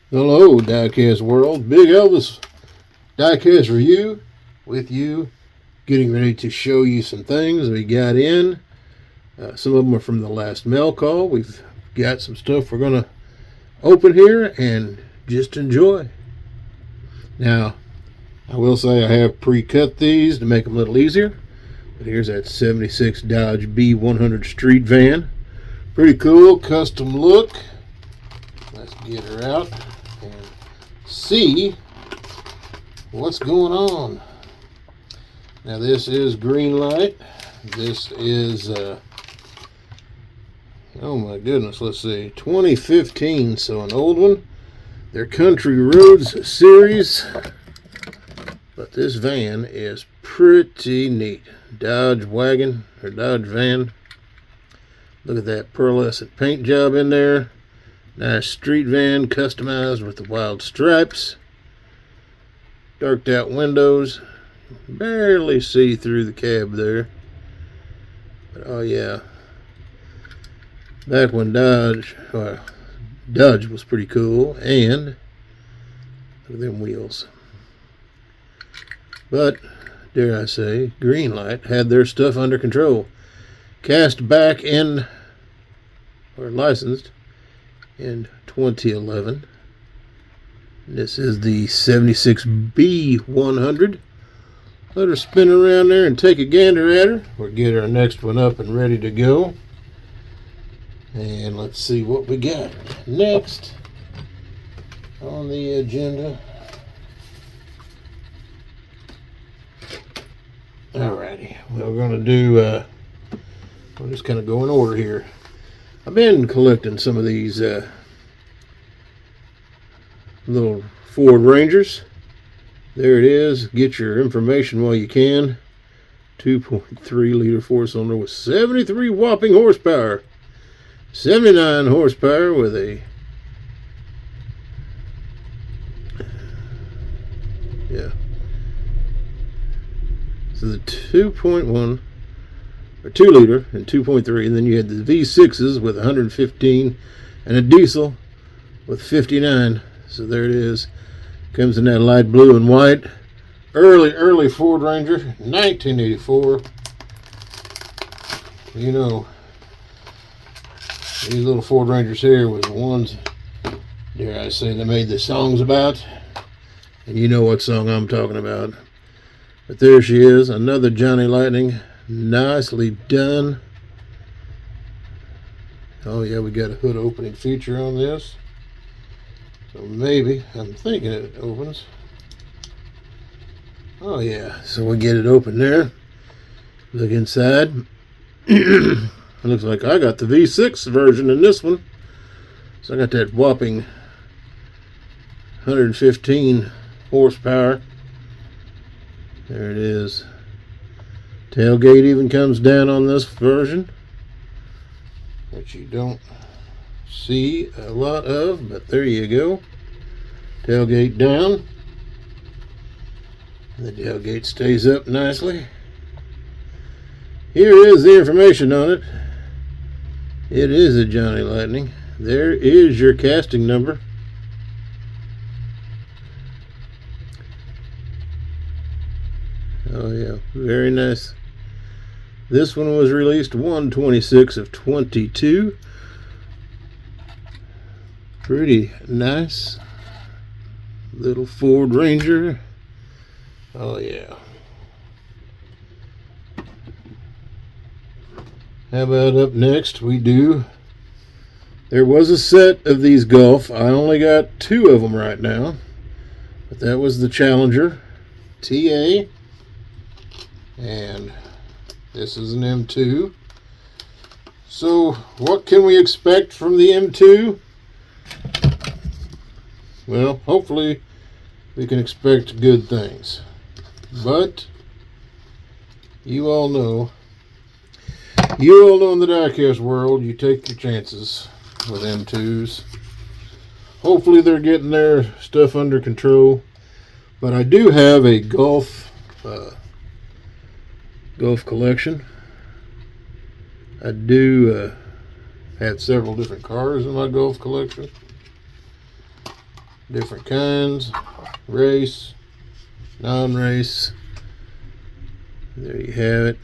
Hello, Diecast world. Big Elvis Diecast review with you. Getting ready to show you some things we got in. Some of them are from the last mail call. We've got some stuff we're going to open here and just enjoy. Now, I will say I have pre-cut these to make them a little easier. But here's that 76 Dodge B100 Street Van. Pretty cool, custom look. Let's get her out and see what's going on. Now this is Greenlight. This is oh my goodness, let's see, 2015, so an old one. Their Country Roads series, but this van is pretty neat. Dodge wagon or Dodge van. Look at that pearlescent paint job in there. Nice street van, customized with the wild stripes. Darked out windows. Barely see through the cab there. But oh yeah. Back when Dodge was pretty cool. And look at them wheels. But, dare I say, Greenlight had their stuff under control. Cast back in, or licensed, in 2011. This is the 76B100. Let her spin around there and take a gander at her. We'll get our next one up and ready to go. And let's see what we got next on the agenda. Alrighty, we're going to do, we'll just kind of go in order here. I've been collecting some of these little Ford Rangers. There it is. Get your information while you can. 2.3 liter 4-cylinder with 73 whopping horsepower. 79 horsepower with a so the 2.1 or 2 liter and 2.3, and then you had the V6s with 115 and a diesel with 59. So there it is. Comes in that light blue and white. Early Ford Ranger, 1984. You know, these little Ford Rangers here was the ones, dare I say, they made the songs about. And you know what song I'm talking about. But there she is, another Johnny Lightning. Nicely done. Oh yeah, we got a hood opening feature on this. So maybe, I'm thinking it opens. Oh yeah, so we get it open there. Look inside. It looks like I got the V6 version in this one. So I got that whopping 115 horsepower. There it is. Tailgate even comes down on this version, which you don't see a lot of, but there you go. Tailgate down. The tailgate stays up nicely. Here is the information on it. It is a Johnny Lightning. There is your casting number. Oh yeah, very nice. This one was released 1/26 of 22. Pretty nice little Ford Ranger. Oh yeah. How about up next we do, there was a set of these Golf. I only got 2 of them right now, but that was the Challenger TA, and this is an M2. So what can we expect from the M2? Well, hopefully we can expect good things. But you all know in the diecast world, you take your chances with M2s. Hopefully they're getting their stuff under control. But I do have a Golf collection. I do have several different cars in my Golf collection. different kinds, race, non-race. There you have it.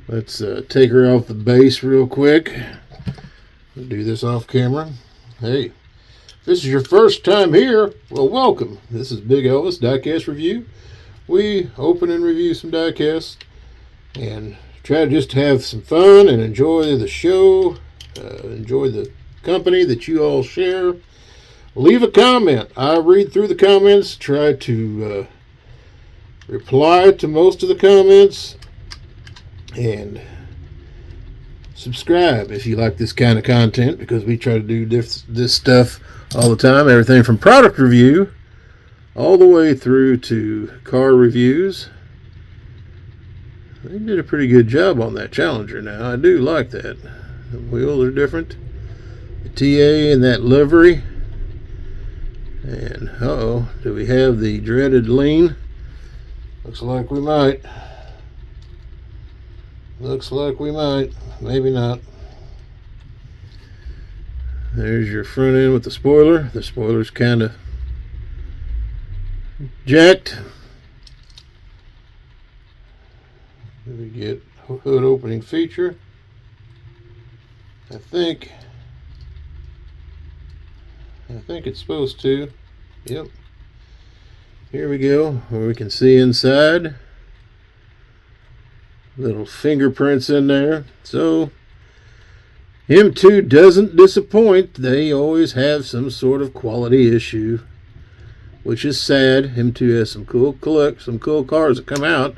Let's take her off the base real quick. We'll do this off camera. Hey, if this is your first time here, well, welcome. This is Big Elvis Diecast Review. We open and review some diecast and try to just have some fun and enjoy the show, enjoy the company that you all share. Leave a comment. I read through the comments, try to reply to most of the comments, and subscribe if you like this kind of content, because we try to do this stuff all the time. Everything from product review all the way through to car reviews. They did a pretty good job on that Challenger now. I do like that. The wheels are different. The TA and that livery. And uh-oh, do we have the dreaded lean? Looks like we might. Looks like we might. Maybe not. There's your front end with the spoiler. The spoiler's kind of jacked. We get hood opening feature. I think it's supposed to. Yep. Here we go, where we can see inside. Little fingerprints in there. So M2 doesn't disappoint. They always have some sort of quality issue, which is sad. M2 has some cool cars that come out.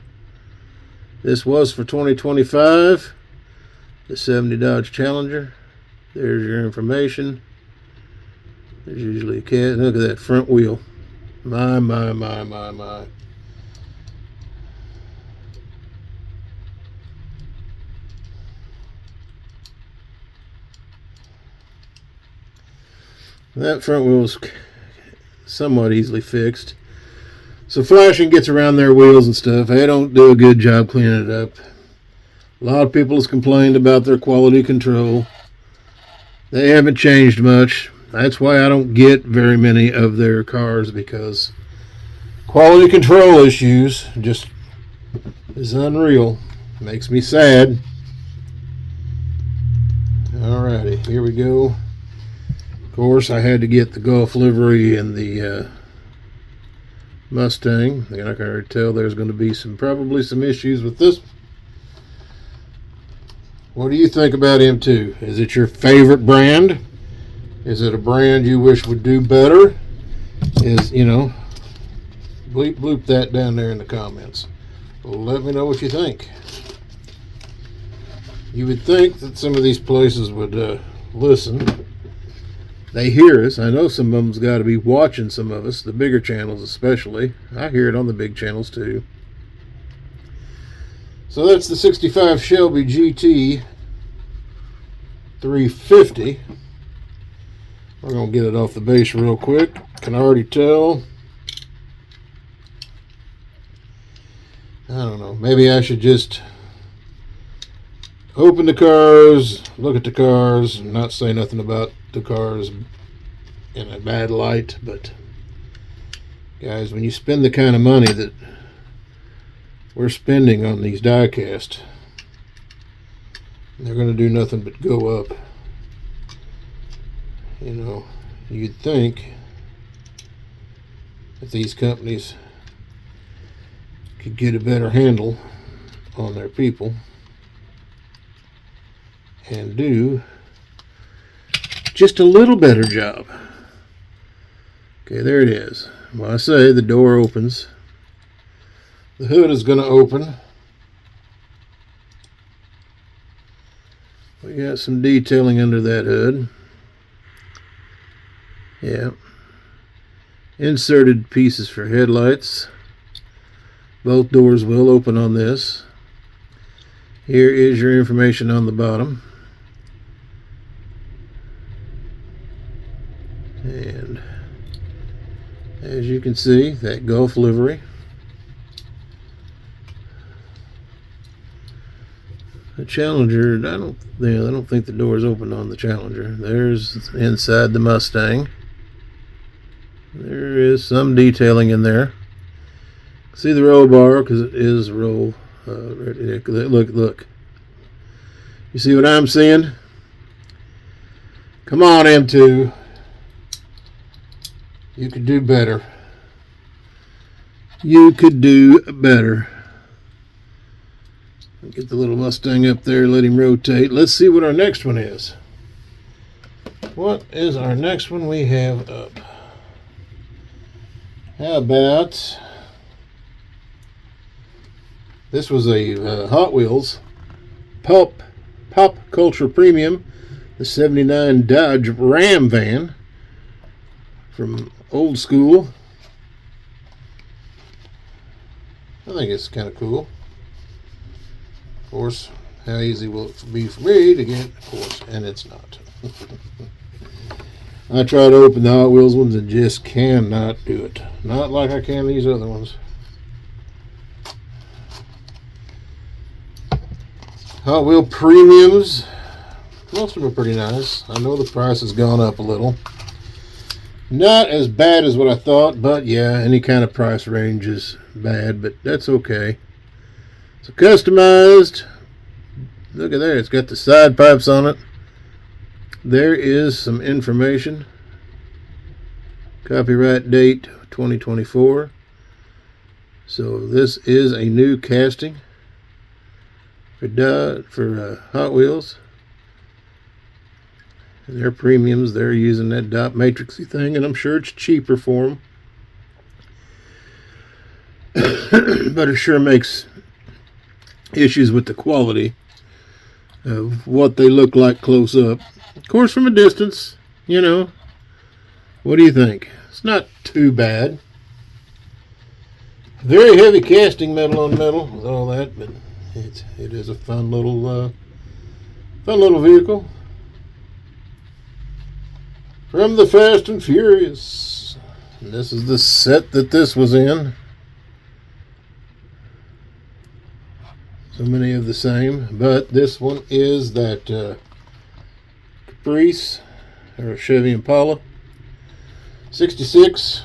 This was for 2025. The 70 Dodge Challenger. There's your information. There's usually a cat. Look at that front wheel. My. That front wheel is somewhat easily fixed. So flashing gets around their wheels and stuff. They don't do a good job cleaning it up. A lot of people has complained about their quality control. They haven't changed much. That's why I don't get very many of their cars, because quality control issues just is unreal. Makes me sad. Alrighty, here we go. Of course, I had to get the Gulf livery and the Mustang. And I can already tell there's going to be probably some issues with this. What do you think about M2? Is it your favorite brand? Is it a brand you wish would do better? Bleep bloop that down there in the comments. Let me know what you think. You would think that some of these places would listen. They hear us. I know some of them's got to be watching some of us, the bigger channels especially. I hear it on the big channels too. So that's the 65 Shelby GT 350. We're going to get it off the base real quick. Can already tell. I don't know. Maybe I should just open the cars, look at the cars, and not say nothing about the cars in a bad light. But guys, when you spend the kind of money that we're spending on these diecast, they're going to do nothing but go up. You'd think that these companies could get a better handle on their people and do just a little better job. Okay, there it is. Well, I say the door opens. The hood is going to open. We got some detailing under that hood. Yeah. Inserted pieces for headlights. Both doors will open on this. Here is your information on the bottom. And as you can see, that Gulf livery. The Challenger, I don't think the door is open on the Challenger. There's inside the Mustang. There is some detailing in there. See the roll bar, because it is roll. Look. You see what I'm seeing? Come on, M2. You could do better. You could do better. Get the little Mustang up there, let him rotate. Let's see what our next one is. What is our next one we have up? How about... This was a Hot Wheels Pop Culture Premium, the 79 Dodge Ram van from Old School. I think it's kind of cool. Of course, how easy will it be for me to get? Of course, and it's not. I try to open the Hot Wheels ones and just cannot do it. Not like I can these other ones. Hot Wheel Premiums. Most of them are pretty nice. I know the price has gone up a little. Not as bad as what I thought, but yeah, any kind of price range is bad, but that's okay. So customized. Look at there, it's got the side pipes on it. There is some information. Copyright date 2024. So this is a new casting for Hot Wheels. And their premiums, they're using that dot matrixy thing, and I'm sure it's cheaper for them. But it sure makes issues with the quality of what they look like close up. Of course, from a distance, you know, what do you think? It's not too bad. Very heavy casting, metal on metal with all that, but it is a fun little vehicle. From the Fast and Furious. And this is the set that this was in. So many of the same, but this one is that Caprice, or Chevy Impala 66.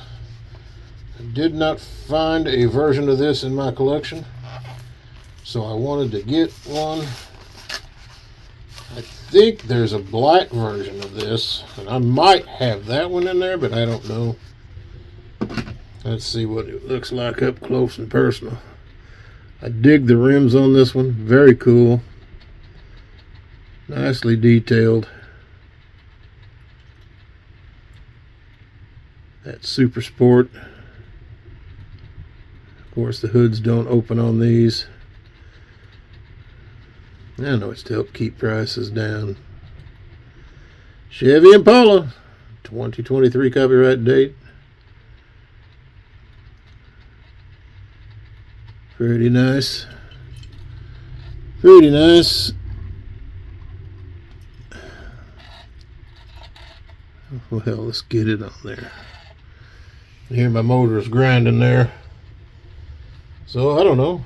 I did not find a version of this in my collection, so I wanted to get one. I think there's a black version of this, and I might have that one in there, but I don't know. Let's see what it looks like up close and personal. I dig the rims on this one. Very cool. Nicely detailed. That Super Sport. Of course, the hoods don't open on these. I know it's to help keep prices down. Chevy Impala, 2023 copyright date. Pretty nice. Pretty nice. Well, let's get it on there. I hear my motor is grinding there. So, I don't know.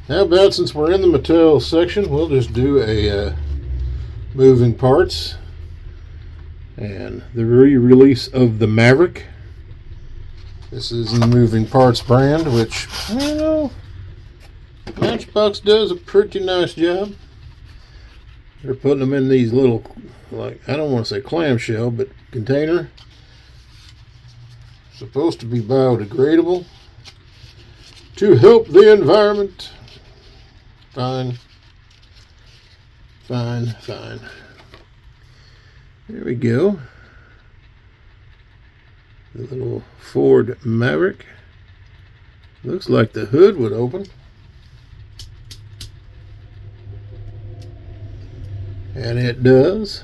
How about, since we're in the Mattel section, we'll just do a moving parts and the re-release of the Maverick. This is in the moving parts brand, which, you know, Matchbox does a pretty nice job. They're putting them in these little, like, I don't want to say clamshell, but container. Supposed to be biodegradable to help the environment. Fine. Fine. There we go. The little Ford Maverick. Looks like the hood would open. And it does.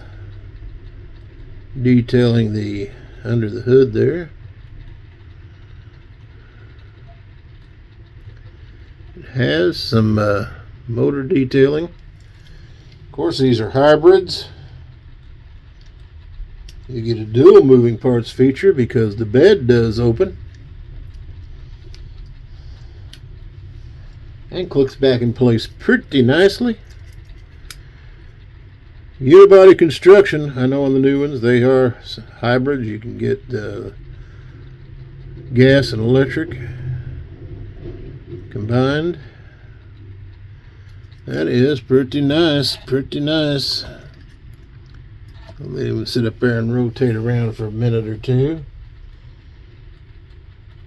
Detailing the under the hood there. It has some motor detailing. Of course, these are hybrids. You get a dual moving parts feature because the bed does open. and clicks back in place pretty nicely. Unibody construction. I know on the new ones they are hybrids. You can get gas and electric combined. That is pretty nice, pretty nice. I'll let him sit up there and rotate around for a minute or two.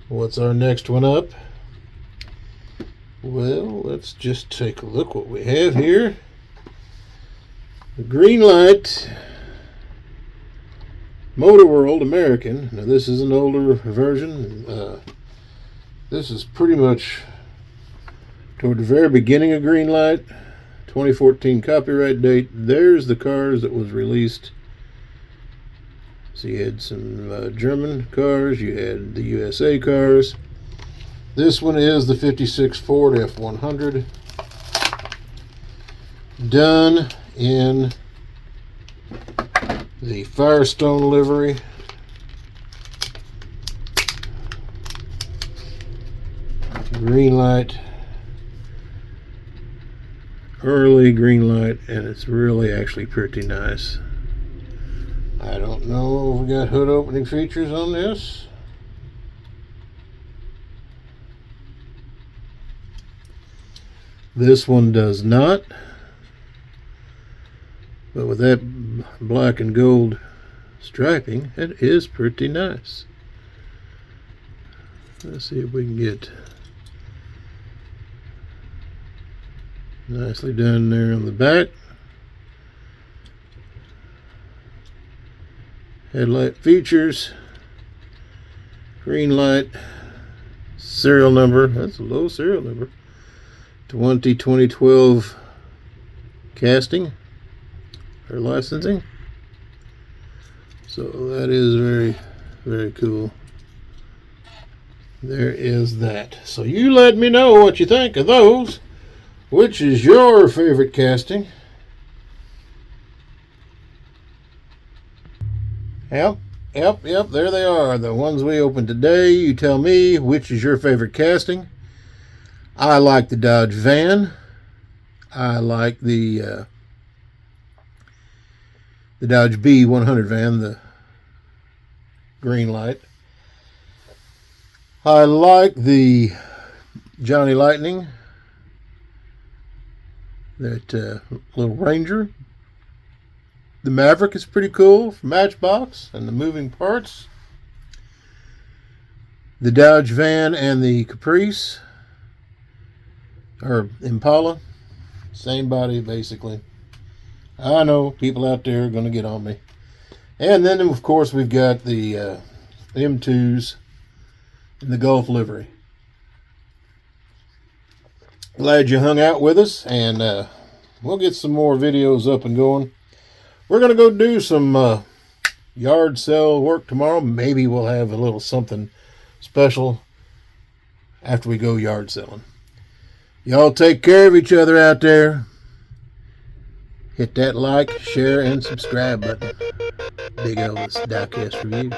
What's our next one up? Well, let's just take a look what we have here. The Greenlight Motor World American. Now this is an older version. This is pretty much toward the very beginning of Greenlight. 2014 copyright date. There's the cars that was released. So you had some German cars, you had the USA cars. This one is the 56 Ford F100. Done in the Firestone livery. Greenlight. Early Greenlight, and it's really actually pretty nice. I don't know if we got hood opening features on this. This one does not. But with that black and gold striping, it is pretty nice. Let's see if we can get nicely done there on the back. Headlight features, Greenlight, serial number, that's a low serial number, 2012 casting or licensing. So that is very, very cool. There is that. So you let me know what you think of those. Which is your favorite casting? Yep, there they are. The ones we opened today. You tell me which is your favorite casting. I like the Dodge van. I like the Dodge B100 van, the Greenlight. I like the Johnny Lightning, that little Ranger. The Maverick is pretty cool from Matchbox and the moving parts. The Dodge van and the Caprice, or Impala, same body basically. I know people out there are going to get on me. And then of course we've got the M2s in the Gulf livery. Glad you hung out with us, and we'll get some more videos up and going. We're going to go do some yard sale work tomorrow. Maybe we'll have a little something special after we go yard selling. Y'all take care of each other out there. Hit that like, share, and subscribe button. Big Elvis Diecast Review.